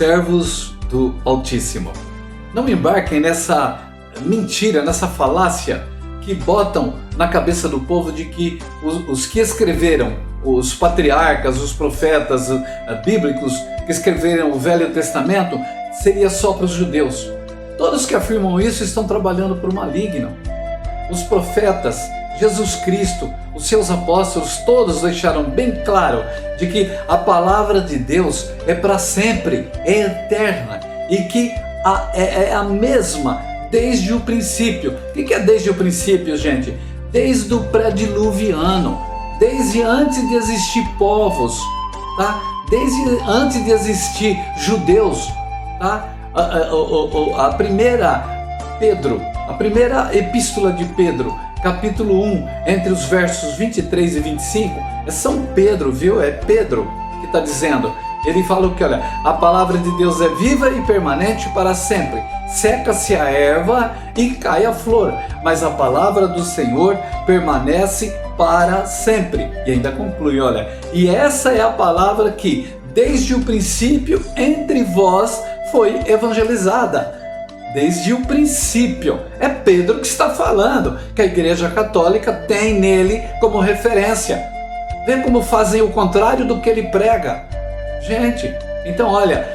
servos do Altíssimo. Não embarquem nessa mentira, nessa falácia que botam na cabeça do povo de que os que escreveram, os patriarcas, os profetas bíblicos que escreveram o Velho Testamento, seria só para os judeus. Todos que afirmam isso estão trabalhando para o maligno. Os profetas, Jesus Cristo, os seus apóstolos, todos deixaram bem claro de que a palavra de Deus é para sempre, é eterna e que é a mesma desde o princípio. O que é desde o princípio, gente? Desde o pré-diluviano, desde antes de existir povos, tá? Desde antes de existir judeus, tá? A primeira epístola de Pedro, capítulo 1, entre os versos 23 e 25, é São Pedro, viu? É Pedro que está dizendo. Ele fala o que? Olha, a palavra de Deus é viva e permanente para sempre. Seca-se a erva e cai a flor, mas a palavra do Senhor permanece para sempre. E ainda conclui, olha, e essa é a palavra que, desde o princípio, entre vós foi evangelizada. Desde o princípio. É Pedro que está falando, que a Igreja Católica tem nele como referência. Vê como fazem o contrário do que ele prega. Gente, então olha,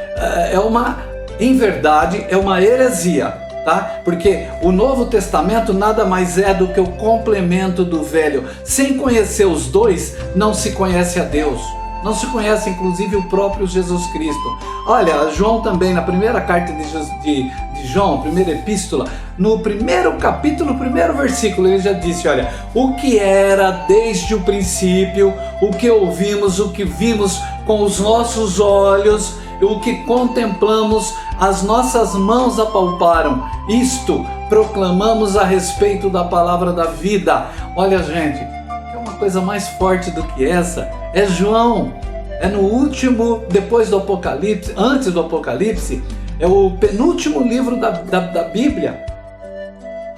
em verdade é uma heresia, tá? Porque o Novo Testamento nada mais é do que o complemento do Velho. Sem conhecer os dois, não se conhece a Deus. Não se conhece inclusive o próprio Jesus Cristo. Olha, João também, na primeira carta de João, primeira epístola, no primeiro capítulo, primeiro versículo, ele já disse, olha, o que era desde o princípio, o que ouvimos, o que vimos com os nossos olhos, o que contemplamos, as nossas mãos apalparam, isto proclamamos a respeito da palavra da vida. Olha, gente, é uma coisa mais forte do que essa. É João, é no último, depois do Apocalipse, antes do Apocalipse, é o penúltimo livro da Bíblia.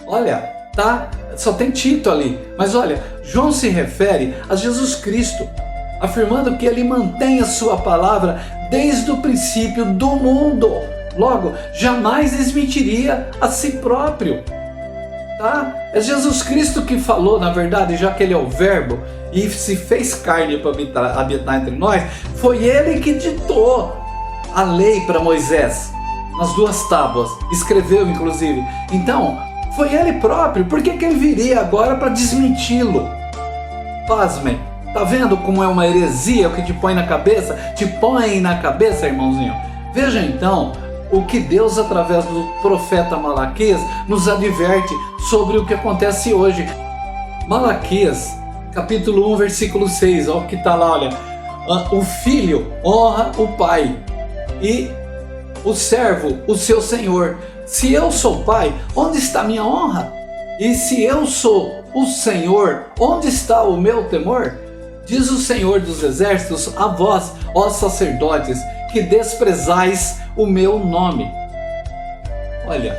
Olha, tá? Só tem Tito ali, mas olha, João se refere a Jesus Cristo, afirmando que ele mantém a sua palavra desde o princípio do mundo. Logo, jamais desmentiria a si próprio. Tá? É Jesus Cristo que falou, na verdade, já que ele é o verbo e se fez carne para habitar entre nós, foi ele que ditou a lei para Moisés, nas 2 tábuas, escreveu inclusive. Então, foi ele próprio. Por que ele viria agora para desmenti-lo? Pasmem, tá vendo como é uma heresia o que te põe na cabeça? Te põe na cabeça, irmãozinho. Veja então o que Deus, através do profeta Malaquias, nos adverte sobre o que acontece hoje. Malaquias, capítulo 1, versículo 6, olha o que está lá, olha. O filho honra o pai e o servo o seu senhor. Se eu sou pai, onde está minha honra? E se eu sou o Senhor, onde está o meu temor? Diz o Senhor dos Exércitos a vós, ó sacerdotes, que desprezais o meu nome. Olha,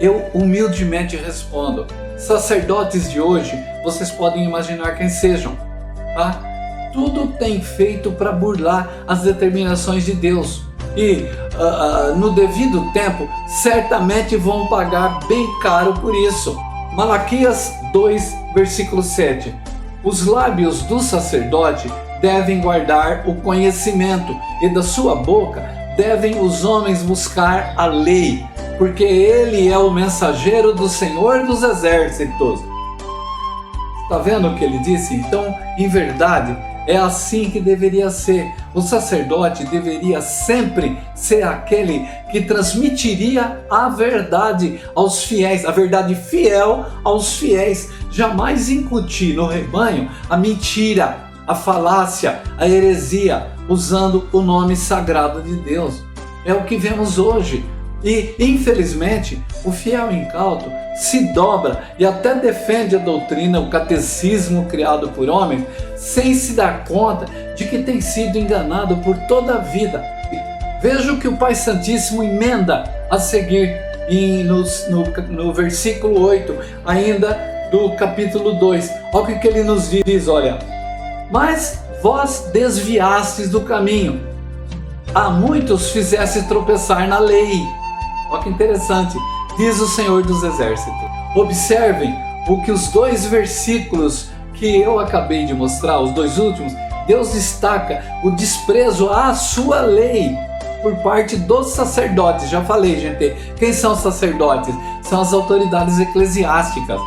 eu humildemente respondo, sacerdotes de hoje, vocês podem imaginar quem sejam, tá? Tudo tem feito para burlar as determinações de Deus e no devido tempo certamente vão pagar bem caro por isso. Malaquias 2, versículo 7. Os lábios do sacerdote devem guardar o conhecimento e da sua boca devem os homens buscar a lei, porque ele é o mensageiro do Senhor dos Exércitos. Está vendo o que ele disse? Então, em verdade, é assim que deveria ser. O sacerdote deveria sempre ser aquele que transmitiria a verdade aos fiéis, a verdade fiel aos fiéis. Jamais incutir no rebanho a mentira, a falácia, a heresia, usando o nome sagrado de Deus. É o que vemos hoje. E, infelizmente, o fiel incauto se dobra e até defende a doutrina, o catecismo criado por homens, sem se dar conta de que tem sido enganado por toda a vida. Veja o que o Pai Santíssimo emenda a seguir no versículo 8, ainda do capítulo 2. Olha o que ele nos diz, olha. Mas vós desviastes do caminho. a muitos fizesse tropeçar na lei. Olha que interessante, diz o Senhor dos Exércitos. Observem o que os 2 versículos que eu acabei de mostrar, os 2 últimos, Deus destaca o desprezo à sua lei por parte dos sacerdotes. Já falei, gente, quem são os sacerdotes? São as autoridades eclesiásticas,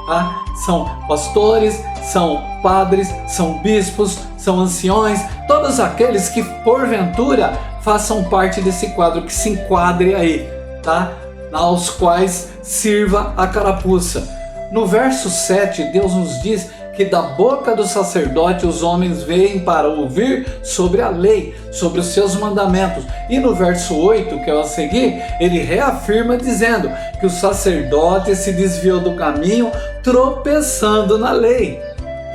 tá? São pastores, são padres, são bispos, são anciões, todos aqueles que porventura façam parte desse quadro, que se enquadre aí, tá? Aos quais sirva a carapuça. No verso 7, Deus nos diz que da boca do sacerdote os homens vêm para ouvir sobre a lei, sobre os seus mandamentos. E no verso 8, que é a seguir, ele reafirma dizendo que o sacerdote se desviou do caminho, tropeçando na lei.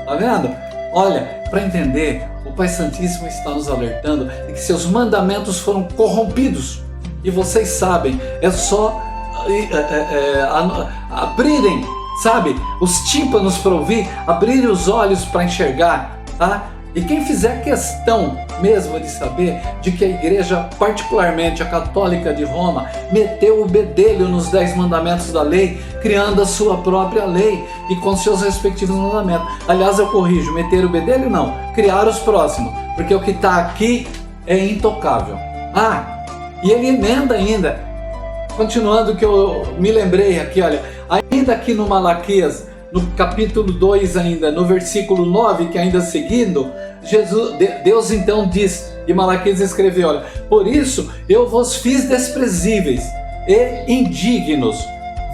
Tá vendo? Olha, para entender, o Pai Santíssimo está nos alertando de que seus mandamentos foram corrompidos. E vocês sabem, é só abrirem, sabe, os tímpanos para ouvir, abrirem os olhos para enxergar, tá? E quem fizer questão mesmo de saber de que a igreja, particularmente a católica de Roma, meteu o bedelho nos 10 mandamentos da lei, criando a sua própria lei e com seus respectivos mandamentos. Aliás, eu corrijo, meter o bedelho não, criar os próximos, porque o que está aqui é intocável. E ele emenda ainda, continuando que eu me lembrei aqui, olha, ainda aqui no Malaquias, no capítulo 2 ainda, no versículo 9, que ainda seguindo, Deus então diz, e Malaquias escreveu, olha, por isso eu vos fiz desprezíveis e indignos,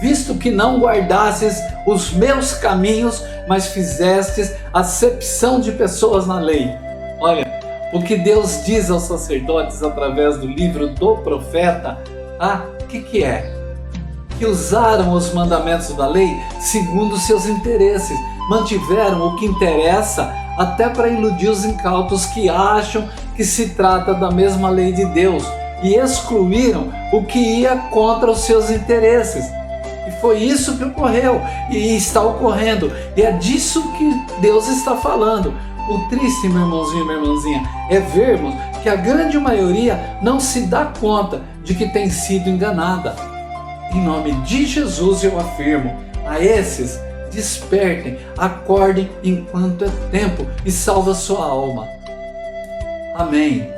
visto que não guardastes os meus caminhos, mas fizestes acepção de pessoas na lei. Olha, o que Deus diz aos sacerdotes através do livro do profeta, o que é? Que usaram os mandamentos da lei segundo seus interesses, mantiveram o que interessa até para iludir os incautos que acham que se trata da mesma lei de Deus e excluíram o que ia contra os seus interesses. E foi isso que ocorreu e está ocorrendo, e é disso que Deus está falando. O triste, meu irmãozinho e minha irmãzinha, é vermos que a grande maioria não se dá conta de que tem sido enganada. Em nome de Jesus eu afirmo, a esses, despertem, acordem enquanto é tempo e salva sua alma. Amém.